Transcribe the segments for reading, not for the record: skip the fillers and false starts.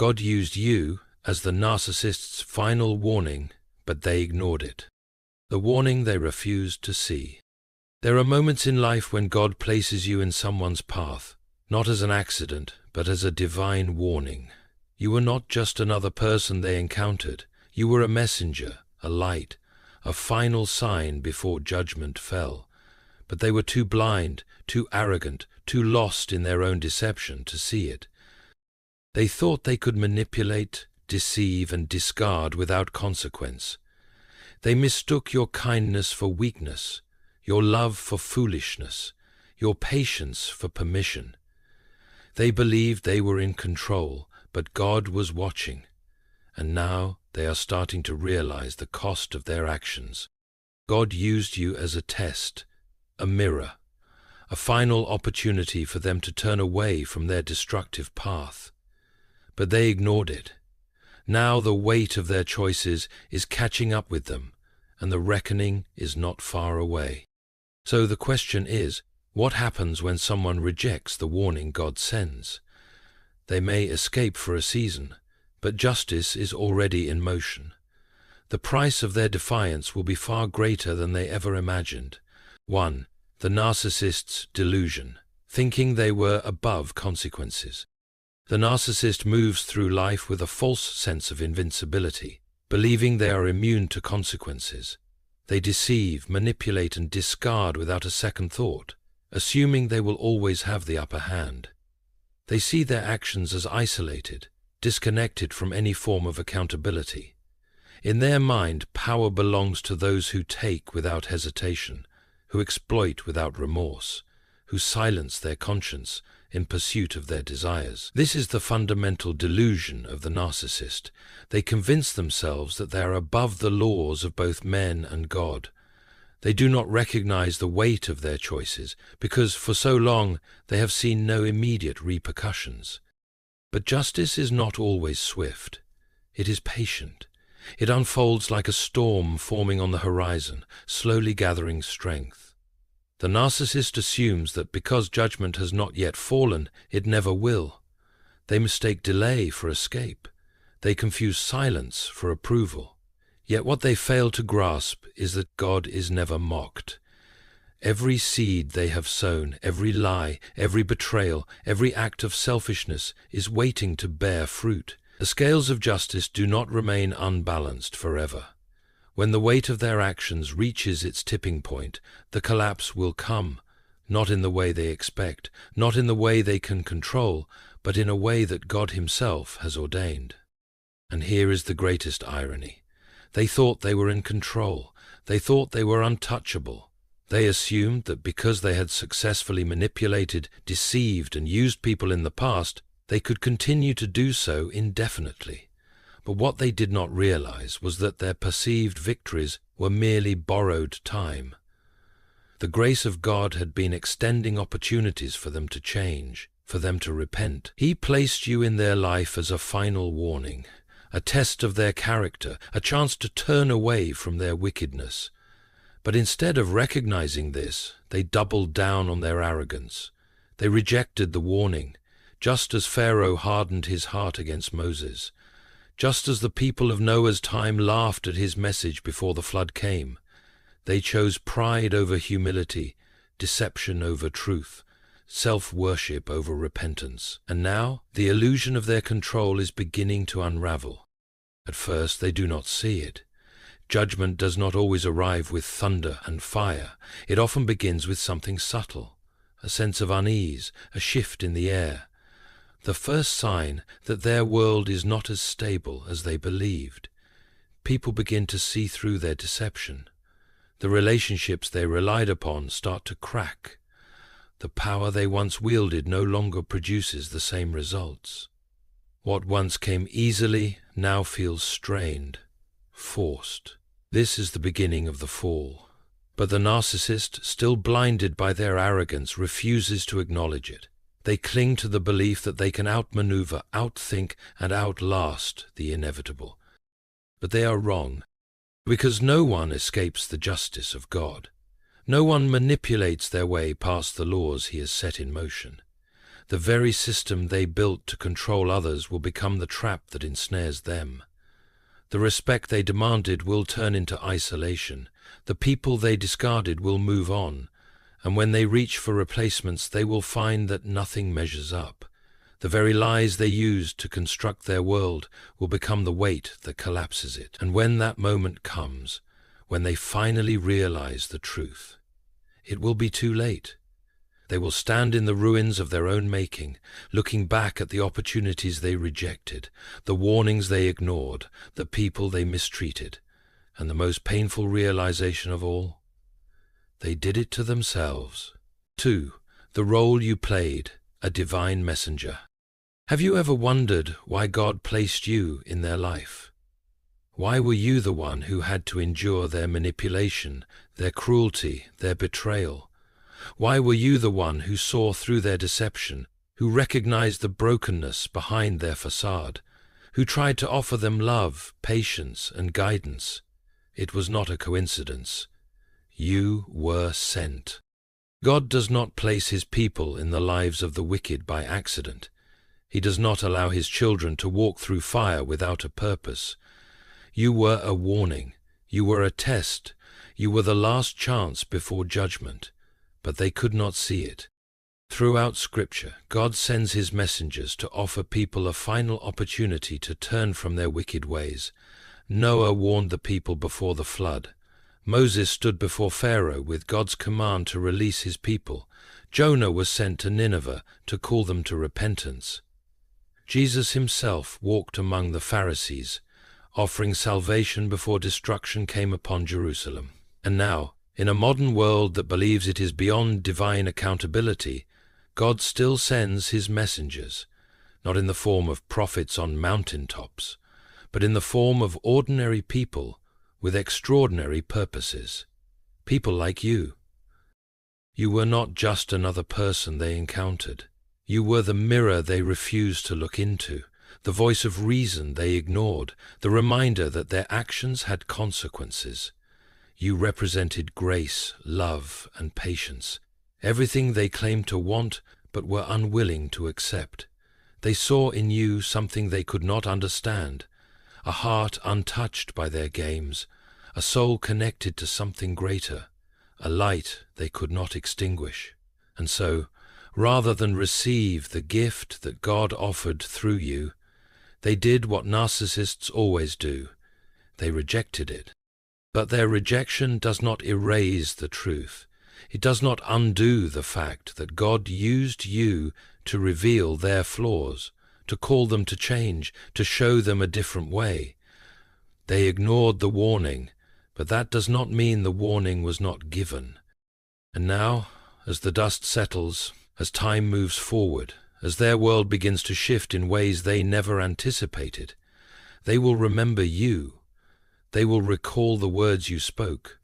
God used you as the narcissist's final warning, but they ignored it. The warning they refused to see. There are moments in life when God places you in someone's path, not as an accident, but as a divine warning. You were not just another person they encountered. You were a messenger, a light, a final sign before judgment fell. But they were too blind, too arrogant, too lost in their own deception to see it. They thought they could manipulate, deceive, and discard without consequence. They mistook your kindness for weakness, your love for foolishness, your patience for permission. They believed they were in control, but God was watching. And now they are starting to realize the cost of their actions. God used you as a test, a mirror, a final opportunity for them to turn away from their destructive path. But they ignored it. Now the weight of their choices is catching up with them, and the reckoning is not far away. So the question is, what happens when someone rejects the warning God sends? They may escape for a season, but justice is already in motion. The price of their defiance will be far greater than they ever imagined. 1. The narcissist's delusion, thinking they were above consequences. The narcissist moves through life with a false sense of invincibility, believing they are immune to consequences. They deceive, manipulate, and discard without a second thought, assuming they will always have the upper hand. They see their actions as isolated, disconnected from any form of accountability. In their mind, power belongs to those who take without hesitation, who exploit without remorse, who silence their conscience in pursuit of their desires. This is the fundamental delusion of the narcissist. They convince themselves that they are above the laws of both men and God. They do not recognize the weight of their choices because for so long they have seen no immediate repercussions. But justice is not always swift. It is patient. It unfolds like a storm forming on the horizon, slowly gathering strength. The narcissist assumes that because judgment has not yet fallen, it never will. They mistake delay for escape. They confuse silence for approval. Yet what they fail to grasp is that God is never mocked. Every seed they have sown, every lie, every betrayal, every act of selfishness is waiting to bear fruit. The scales of justice do not remain unbalanced forever. When the weight of their actions reaches its tipping point, the collapse will come, not in the way they expect, not in the way they can control, but in a way that God Himself has ordained. And here is the greatest irony. They thought they were in control. They thought they were untouchable. They assumed that because they had successfully manipulated, deceived, and used people in the past, they could continue to do so indefinitely. But what they did not realize was that their perceived victories were merely borrowed time. The grace of God had been extending opportunities for them to change, for them to repent. He placed you in their life as a final warning, a test of their character, a chance to turn away from their wickedness. But instead of recognizing this, they doubled down on their arrogance. They rejected the warning, just as Pharaoh hardened his heart against Moses. Just as the people of Noah's time laughed at his message before the flood came, they chose pride over humility, deception over truth, self-worship over repentance. And now the illusion of their control is beginning to unravel. At first they do not see it. Judgment does not always arrive with thunder and fire. It often begins with something subtle, a sense of unease, a shift in the air. The first sign that their world is not as stable as they believed. People begin to see through their deception. The relationships they relied upon start to crack. The power they once wielded no longer produces the same results. What once came easily now feels strained, forced. This is the beginning of the fall. But the narcissist, still blinded by their arrogance, refuses to acknowledge it. They cling to the belief that they can outmaneuver, outthink, and outlast the inevitable. But they are wrong, because no one escapes the justice of God. No one manipulates their way past the laws He has set in motion. The very system they built to control others will become the trap that ensnares them. The respect they demanded will turn into isolation. The people they discarded will move on, and when they reach for replacements, they will find that nothing measures up. The very lies they used to construct their world will become the weight that collapses it. And when that moment comes, when they finally realize the truth, it will be too late. They will stand in the ruins of their own making, looking back at the opportunities they rejected, the warnings they ignored, the people they mistreated, and the most painful realization of all, they did it to themselves. 2. The role you played, a divine messenger. Have you ever wondered why God placed you in their life? Why were you the one who had to endure their manipulation, their cruelty, their betrayal? Why were you the one who saw through their deception, who recognized the brokenness behind their facade, who tried to offer them love, patience, and guidance? It was not a coincidence. You were sent. God does not place his people in the lives of the wicked by accident. He does not allow his children to walk through fire without a purpose. You were a warning. You were a test. You were the last chance before judgment. But they could not see it. Throughout Scripture, God sends his messengers to offer people a final opportunity to turn from their wicked ways. Noah warned the people before the flood. Moses stood before Pharaoh with God's command to release his people. Jonah was sent to Nineveh to call them to repentance. Jesus himself walked among the Pharisees, offering salvation before destruction came upon Jerusalem. And now, in a modern world that believes it is beyond divine accountability, God still sends his messengers, not in the form of prophets on mountaintops, but in the form of ordinary people with extraordinary purposes. People like you. You were not just another person they encountered. You were the mirror they refused to look into, the voice of reason they ignored, the reminder that their actions had consequences. You represented grace, love, and patience, everything they claimed to want but were unwilling to accept. They saw in you something they could not understand, a heart untouched by their games, a soul connected to something greater, a light they could not extinguish. And so, rather than receive the gift that God offered through you, they did what narcissists always do. They rejected it. But their rejection does not erase the truth. It does not undo the fact that God used you to reveal their flaws, to call them to change, to show them a different way. They ignored the warning, but that does not mean the warning was not given. And now, as the dust settles, as time moves forward, as their world begins to shift in ways they never anticipated, they will remember you. They will recall the words you spoke,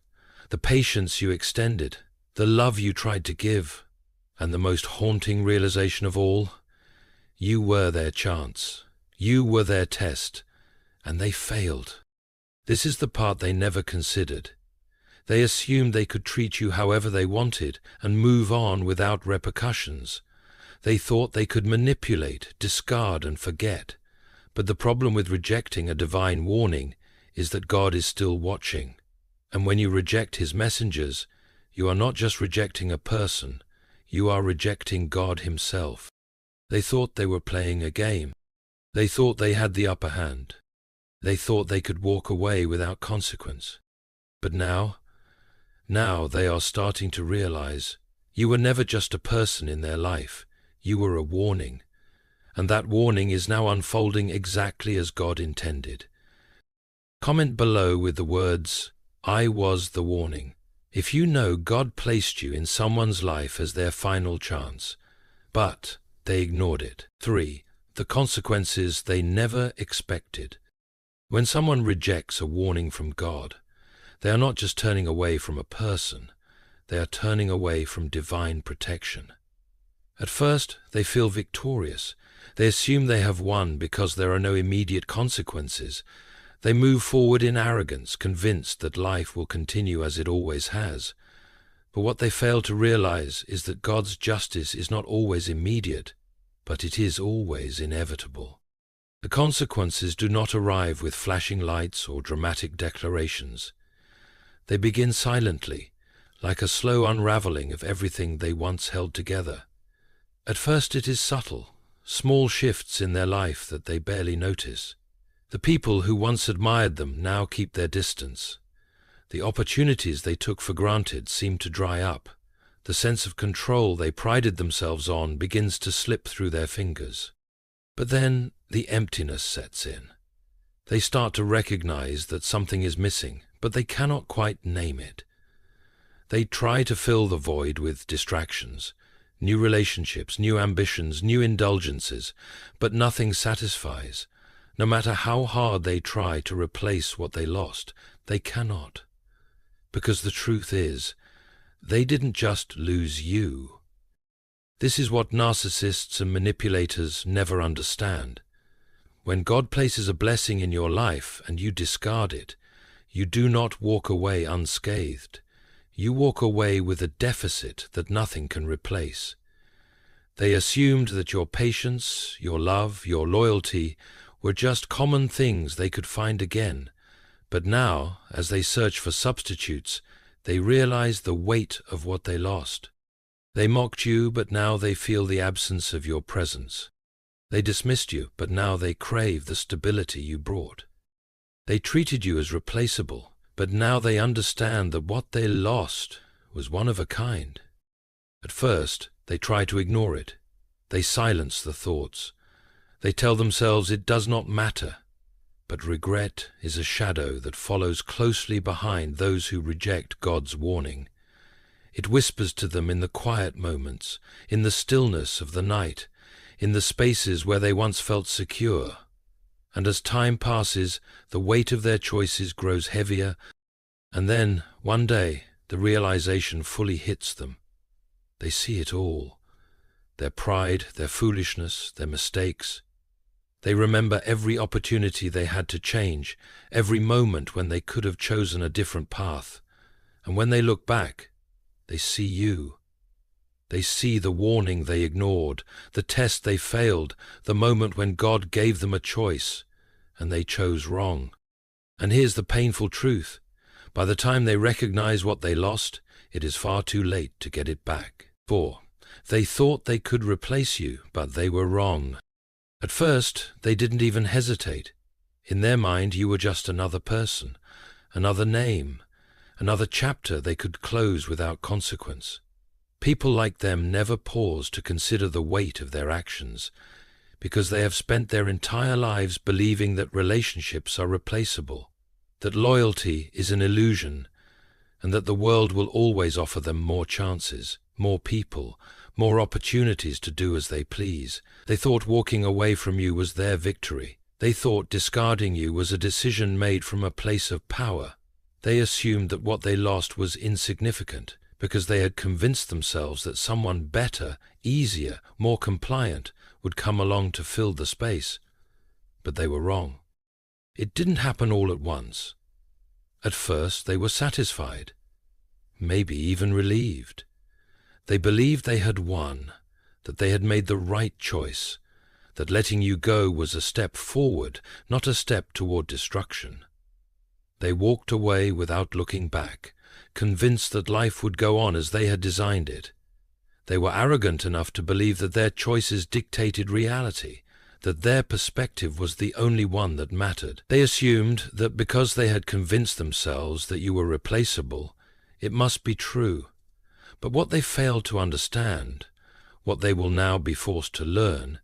the patience you extended, the love you tried to give, and the most haunting realization of all, you were their chance, you were their test, and they failed. This is the part they never considered. They assumed they could treat you however they wanted and move on without repercussions. They thought they could manipulate, discard, and forget. But the problem with rejecting a divine warning is that God is still watching. And when you reject his messengers, you are not just rejecting a person, you are rejecting God himself. They thought they were playing a game. They thought they had the upper hand. They thought they could walk away without consequence. But now they are starting to realize you were never just a person in their life, you were a warning. And that warning is now unfolding exactly as God intended. Comment below with the words, "I was the warning," if you know God placed you in someone's life as their final chance, but they ignored it. 3. The consequences they never expected. When someone rejects a warning from God, they are not just turning away from a person, they are turning away from divine protection. At first, they feel victorious. They assume they have won because there are no immediate consequences. They move forward in arrogance, convinced that life will continue as it always has. But what they fail to realize is that God's justice is not always immediate. but it is always inevitable. The consequences do not arrive with flashing lights or dramatic declarations. They begin silently, like a slow unraveling of everything they once held together. At first it is subtle, small shifts in their life that they barely notice. The people who once admired them now keep their distance. The opportunities they took for granted seem to dry up. The sense of control they prided themselves on begins to slip through their fingers. But then the emptiness sets in. They start to recognize that something is missing, but they cannot quite name it. They try to fill the void with distractions, new relationships, new ambitions, new indulgences, but nothing satisfies. No matter how hard they try to replace what they lost, they cannot. Because the truth is, they didn't just lose you. This is what narcissists and manipulators never understand. When God places a blessing in your life and you discard it, you do not walk away unscathed. You walk away with a deficit that nothing can replace. They assumed that your patience, your love, your loyalty were just common things they could find again, but now, as they search for substitutes, they realize the weight of what they lost. They mocked you, but now they feel the absence of your presence. They dismissed you, but now they crave the stability you brought. They treated you as replaceable, but now they understand that what they lost was one of a kind. At first, they try to ignore it. They silence the thoughts. They tell themselves it does not matter. But regret is a shadow that follows closely behind those who reject God's warning. It whispers to them in the quiet moments, in the stillness of the night, in the spaces where they once felt secure. And as time passes, the weight of their choices grows heavier, and then, one day, the realization fully hits them. They see it all. Their pride, their foolishness, their mistakes. They remember every opportunity they had to change, every moment when they could have chosen a different path. And when they look back, they see you. They see the warning they ignored, the test they failed, the moment when God gave them a choice, and they chose wrong. And here's the painful truth. By the time they recognize what they lost, it is far too late to get it back. 4. They thought they could replace you, but they were wrong. At first, they didn't even hesitate. In their mind, you were just another person, another name, another chapter they could close without consequence. People like them never pause to consider the weight of their actions, because they have spent their entire lives believing that relationships are replaceable, that loyalty is an illusion, and that the world will always offer them more chances, more people, more opportunities to do as they please. They thought walking away from you was their victory. They thought discarding you was a decision made from a place of power. They assumed that what they lost was insignificant because they had convinced themselves that someone better, easier, more compliant would come along to fill the space. But they were wrong. It didn't happen all at once. At first they were satisfied, maybe even relieved. They believed they had won, that they had made the right choice, that letting you go was a step forward, not a step toward destruction. They walked away without looking back, convinced that life would go on as they had designed it. They were arrogant enough to believe that their choices dictated reality, that their perspective was the only one that mattered. They assumed that because they had convinced themselves that you were replaceable, it must be true. But what they failed to understand, what they will now be forced to learn,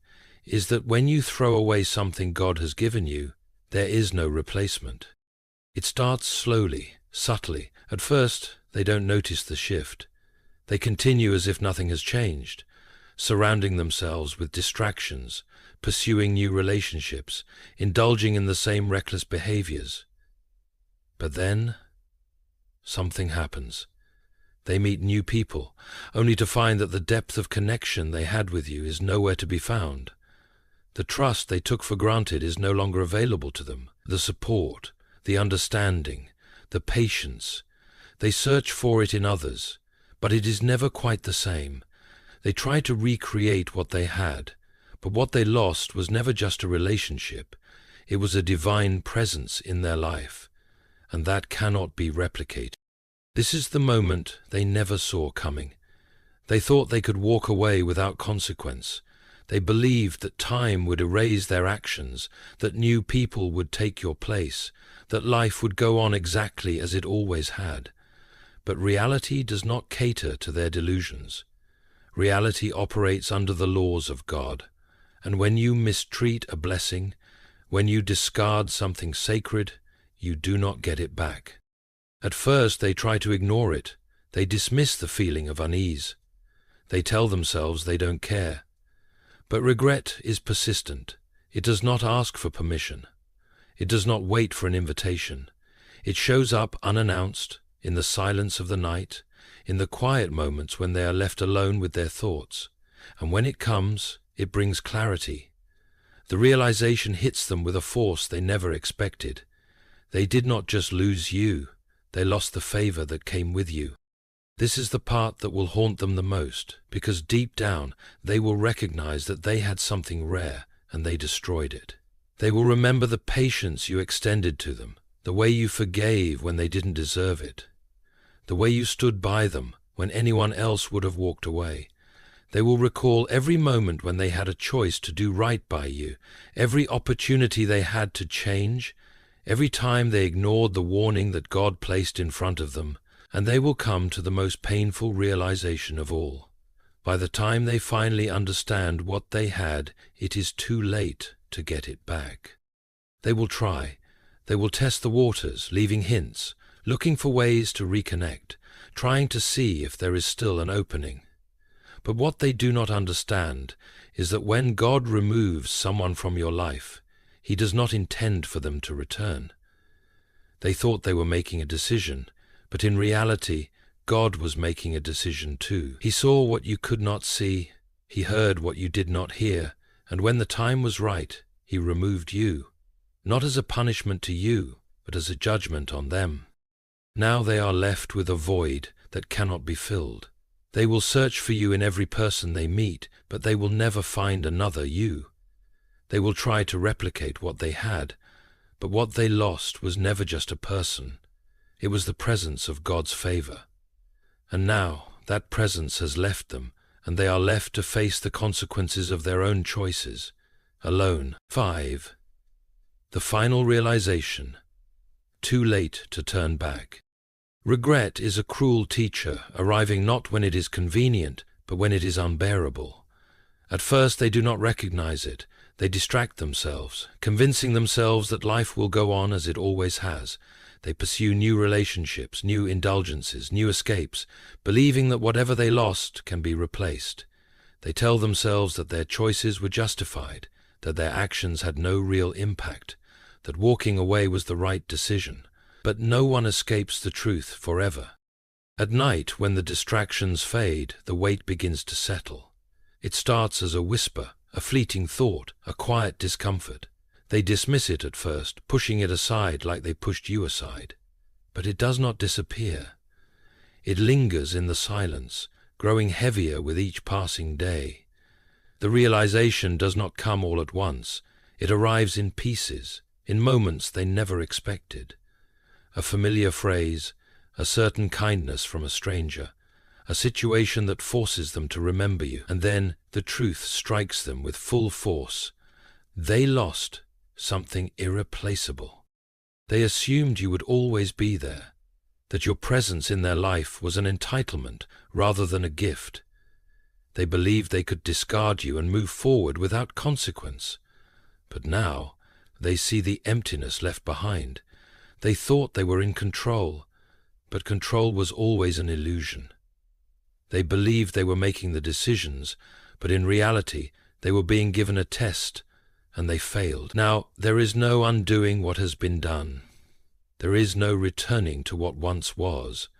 is that when you throw away something God has given you, there is no replacement. It starts slowly, subtly. At first, they don't notice the shift. They continue as if nothing has changed, surrounding themselves with distractions, pursuing new relationships, indulging in the same reckless behaviors. But then, something happens. They meet new people, only to find that the depth of connection they had with you is nowhere to be found. The trust they took for granted is no longer available to them. The support, the understanding, the patience. They search for it in others, but it is never quite the same. They try to recreate what they had, But what they lost was never just a relationship, it was a divine presence in their life, and that cannot be replicated. This is the moment they never saw coming. They thought they could walk away without consequence. They believed that time would erase their actions, that new people would take your place, that life would go on exactly as it always had. But reality does not cater to their delusions. Reality operates under the laws of God, and when you mistreat a blessing, when you discard something sacred, you do not get it back. At first they try to ignore it. They dismiss the feeling of unease. They tell themselves they don't care. But regret is persistent. It does not ask for permission. It does not wait for an invitation. It shows up unannounced, in the silence of the night, in the quiet moments when they are left alone with their thoughts. And when it comes, it brings clarity. The realization hits them with a force they never expected. They did not just lose you, they lost the favor that came with you. This is the part that will haunt them the most, because deep down they will recognize that they had something rare and they destroyed it. They will remember the patience you extended to them, the way you forgave when they didn't deserve it, the way you stood by them when anyone else would have walked away. They will recall every moment when they had a choice to do right by you, every opportunity they had to change, every time they ignored the warning that God placed in front of them, and they will come to the most painful realization of all. By the time they finally understand what they had, it is too late to get it back. They will try. They will test the waters, leaving hints, looking for ways to reconnect, trying to see if there is still an opening. But what they do not understand is that when God removes someone from your life, He does not intend for them to return. They thought they were making a decision, but in reality, God was making a decision too. He saw what you could not see, He heard what you did not hear, and when the time was right, He removed you, not as a punishment to you, but as a judgment on them. Now they are left with a void that cannot be filled. They will search for you in every person they meet, but they will never find another you. They will try to replicate what they had, but what they lost was never just a person. It was the presence of God's favor. And now that presence has left them, and they are left to face the consequences of their own choices, alone. 5. The final realization. Too late to turn back. Regret is a cruel teacher, arriving not when it is convenient, but when it is unbearable. At first they do not recognize it. They distract themselves, convincing themselves that life will go on as it always has. They pursue new relationships, new indulgences, new escapes, believing that whatever they lost can be replaced. They tell themselves that their choices were justified, that their actions had no real impact, that walking away was the right decision. But no one escapes the truth forever. At night, when the distractions fade, the weight begins to settle. It starts as a whisper, a fleeting thought, a quiet discomfort. They dismiss it at first, pushing it aside like they pushed you aside. But it does not disappear. It lingers in the silence, growing heavier with each passing day. The realization does not come all at once. It arrives in pieces, in moments they never expected. A familiar phrase, a certain kindness from a stranger, a situation that forces them to remember you, and then the truth strikes them with full force. They lost something irreplaceable. They assumed you would always be there, that your presence in their life was an entitlement rather than a gift. They believed they could discard you and move forward without consequence. But now they see the emptiness left behind. They thought they were in control, but control was always an illusion. They believed they were making the decisions, but in reality they were being given a test, and they failed. Now, there is no undoing what has been done. There is no returning to what once was.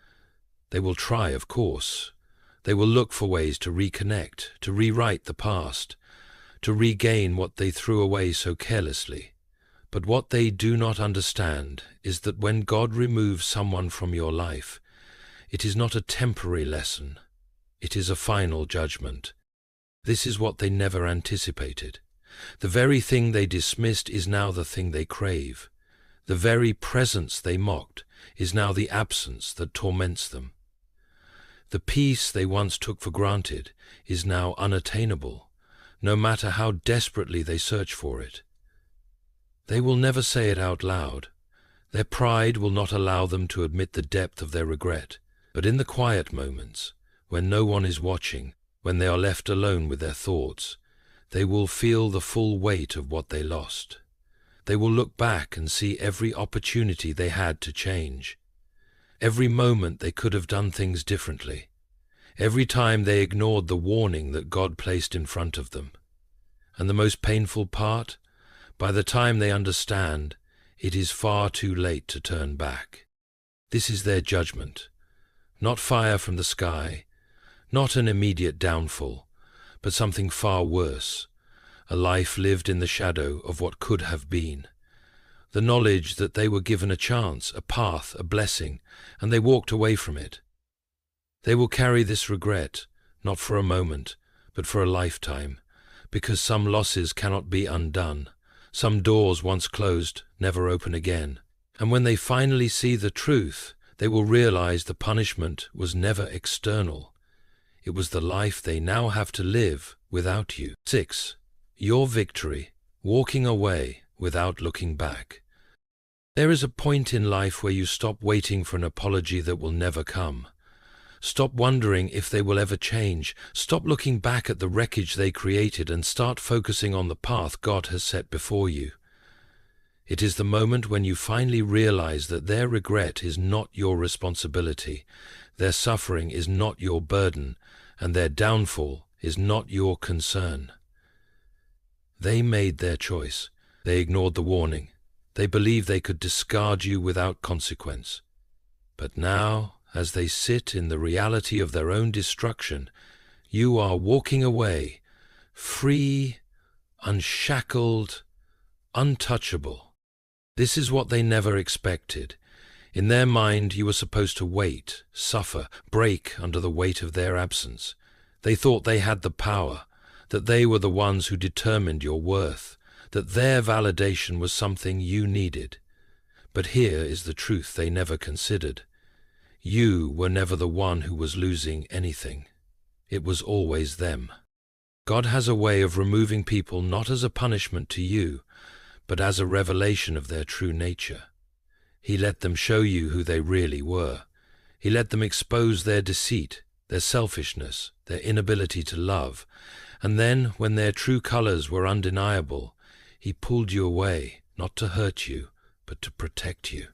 They will try, of course. They will look for ways to reconnect, to rewrite the past, to regain what they threw away so carelessly. But what they do not understand is that when God removes someone from your life, it is not a temporary lesson. It is a final judgment. This is what they never anticipated. The very thing they dismissed is now the thing they crave. The very presence they mocked is now the absence that torments them. The peace they once took for granted is now unattainable, no matter how desperately they search for it. They will never say it out loud. Their pride will not allow them to admit the depth of their regret, but in the quiet moments, when no one is watching, when they are left alone with their thoughts, they will feel the full weight of what they lost. They will look back and see every opportunity they had to change, every moment they could have done things differently, every time they ignored the warning that God placed in front of them. And the most painful part, by the time they understand, it is far too late to turn back. This is their judgment, not fire from the sky, not an immediate downfall, but something far worse, a life lived in the shadow of what could have been. The knowledge that they were given a chance, a path, a blessing, and they walked away from it. They will carry this regret, not for a moment, but for a lifetime, because some losses cannot be undone. Some doors once closed never open again. And when they finally see the truth, they will realize the punishment was never external. It was the life they now have to live without you. 6. Your victory, walking away without looking back. There is a point in life where you stop waiting for an apology that will never come. Stop wondering if they will ever change. Stop looking back at the wreckage they created and start focusing on the path God has set before you. It is the moment when you finally realize that their regret is not your responsibility, their suffering is not your burden, and their downfall is not your concern. They made their choice. They ignored the warning. They believed they could discard you without consequence. But now, as they sit in the reality of their own destruction, you are walking away, free, unshackled, untouchable. This is what they never expected. In their mind, you were supposed to wait, suffer, break under the weight of their absence. They thought they had the power, that they were the ones who determined your worth, that their validation was something you needed. But here is the truth they never considered. You were never the one who was losing anything. It was always them. God has a way of removing people not as a punishment to you, but as a revelation of their true nature. He let them show you who they really were. He let them expose their deceit, their selfishness, their inability to love, and then, when their true colors were undeniable, He pulled you away, not to hurt you, but to protect you.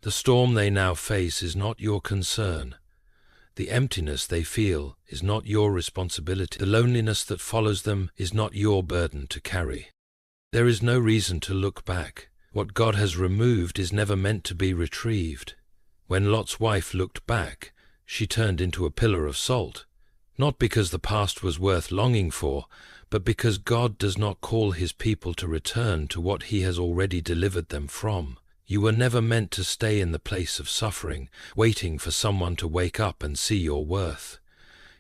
The storm they now face is not your concern. The emptiness they feel is not your responsibility. The loneliness that follows them is not your burden to carry. There is no reason to look back. What God has removed is never meant to be retrieved. When Lot's wife looked back, she turned into a pillar of salt, not because the past was worth longing for, but because God does not call His people to return to what He has already delivered them from. You were never meant to stay in the place of suffering, waiting for someone to wake up and see your worth.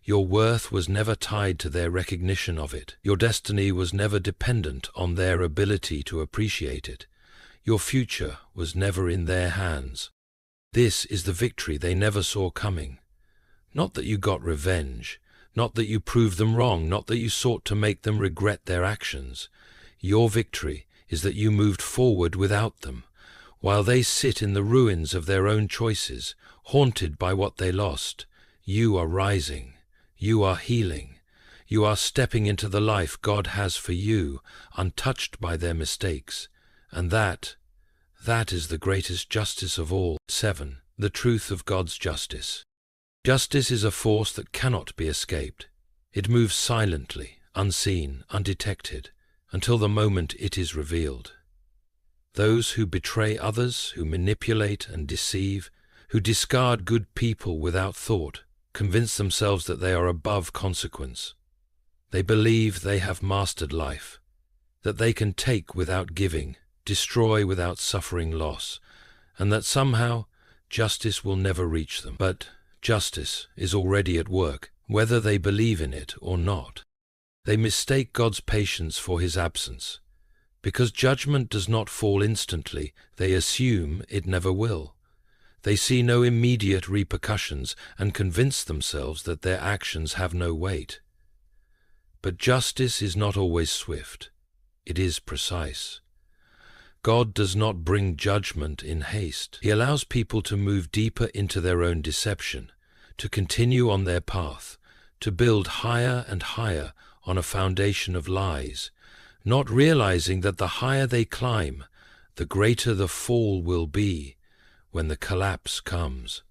Your worth was never tied to their recognition of it. Your destiny was never dependent on their ability to appreciate it. Your future was never in their hands. This is the victory they never saw coming. Not that you got revenge, not that you proved them wrong, not that you sought to make them regret their actions. Your victory is that you moved forward without them, while they sit in the ruins of their own choices, haunted by what they lost. You are rising. You are healing. You are stepping into the life God has for you, untouched by their mistakes. And that is the greatest justice of all. 7. The truth of God's justice. Justice is a force that cannot be escaped. It moves silently, unseen, undetected, until the moment it is revealed. Those who betray others, who manipulate and deceive, who discard good people without thought, convince themselves that they are above consequence. They believe they have mastered life, that they can take without giving, destroy without suffering loss, and that somehow justice will never reach them. But justice is already at work whether they believe in it or not. They mistake God's patience for his absence. Because judgment does not fall instantly, they assume it never will. They see no immediate repercussions and convince themselves that their actions have no weight. But justice is not always swift. It is precise. God does not bring judgment in haste. He allows people to move deeper into their own deception, to continue on their path, to build higher and higher on a foundation of lies, not realizing that the higher they climb, the greater the fall will be when the collapse comes.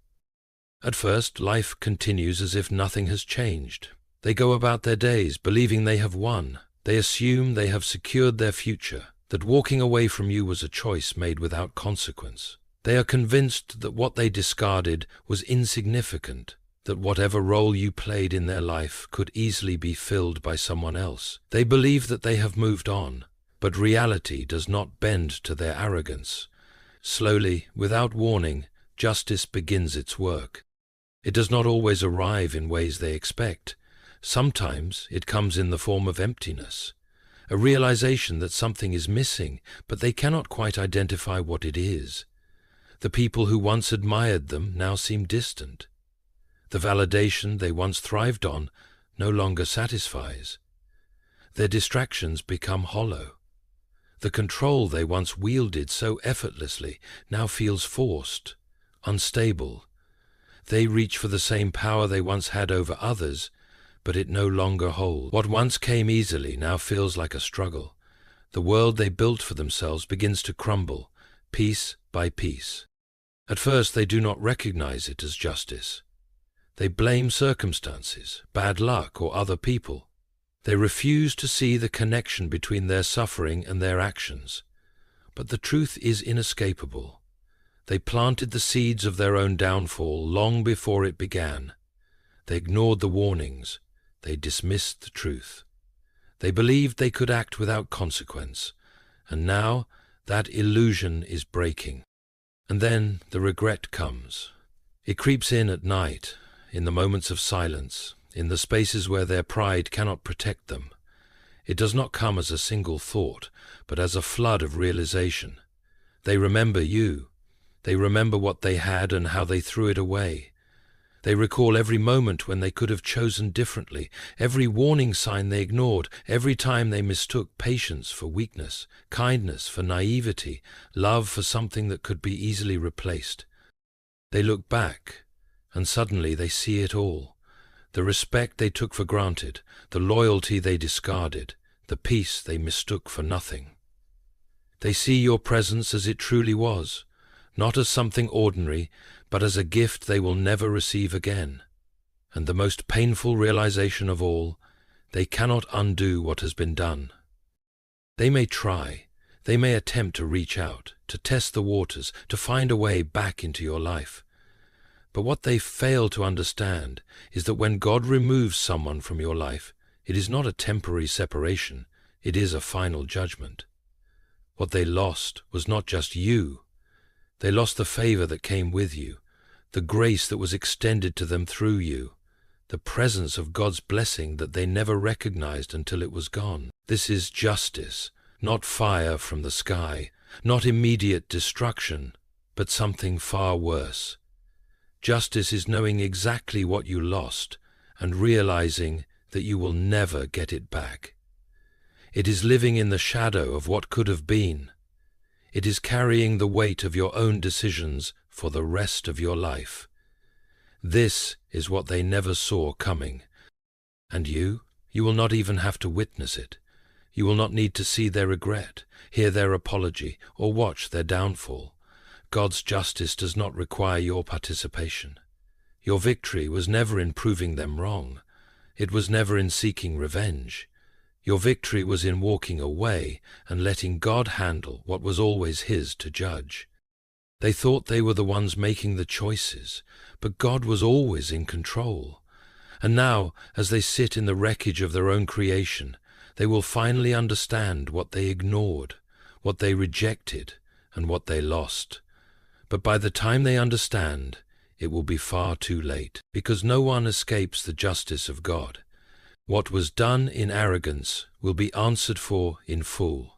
At first, life continues as if nothing has changed. They go about their days believing they have won. They assume they have secured their future, that walking away from you was a choice made without consequence. They are convinced that what they discarded was insignificant, that whatever role you played in their life could easily be filled by someone else. They believe that they have moved on, but reality does not bend to their arrogance. Slowly, without warning, justice begins its work. It does not always arrive in ways they expect. Sometimes it comes in the form of emptiness, a realization that something is missing, but they cannot quite identify what it is. The people who once admired them now seem distant. The validation they once thrived on no longer satisfies. Their distractions become hollow. The control they once wielded so effortlessly now feels forced, unstable. They reach for the same power they once had over others, but it no longer holds. What once came easily now feels like a struggle. The world they built for themselves begins to crumble, piece by piece. At first they do not recognize it as justice. They blame circumstances, bad luck, or other people. They refuse to see the connection between their suffering and their actions. But the truth is inescapable. They planted the seeds of their own downfall long before it began. They ignored the warnings. They dismissed the truth. They believed they could act without consequence, and now that illusion is breaking. And then the regret comes. It creeps in at night, in the moments of silence, in the spaces where their pride cannot protect them. It does not come as a single thought, but as a flood of realization. They remember you. They remember what they had and how they threw it away. They recall every moment when they could have chosen differently, every warning sign they ignored, every time they mistook patience for weakness, kindness for naivety, love for something that could be easily replaced. They look back, and suddenly they see it all. The respect they took for granted, the loyalty they discarded, the peace they mistook for nothing. They see your presence as it truly was, not as something ordinary, but as a gift they will never receive again. And the most painful realization of all, they cannot undo what has been done. They may try, they may attempt to reach out, to test the waters, to find a way back into your life. But what they fail to understand is that when God removes someone from your life, it is not a temporary separation, it is a final judgment. What they lost was not just you. They lost the favor that came with you, the grace that was extended to them through you, the presence of God's blessing that they never recognized until it was gone. This is justice, not fire from the sky, not immediate destruction, but something far worse. Justice is knowing exactly what you lost and realizing that you will never get it back. It is living in the shadow of what could have been. It is carrying the weight of your own decisions for the rest of your life. This is what they never saw coming. And you will not even have to witness it. You will not need to see their regret, hear their apology, or watch their downfall. God's justice does not require your participation. Your victory was never in proving them wrong. It was never in seeking revenge. Your victory was in walking away and letting God handle what was always His to judge. They thought they were the ones making the choices, but God was always in control. And now, as they sit in the wreckage of their own creation, they will finally understand what they ignored, what they rejected, and what they lost. But by the time they understand, it will be far too late, because no one escapes the justice of God. What was done in arrogance will be answered for in full.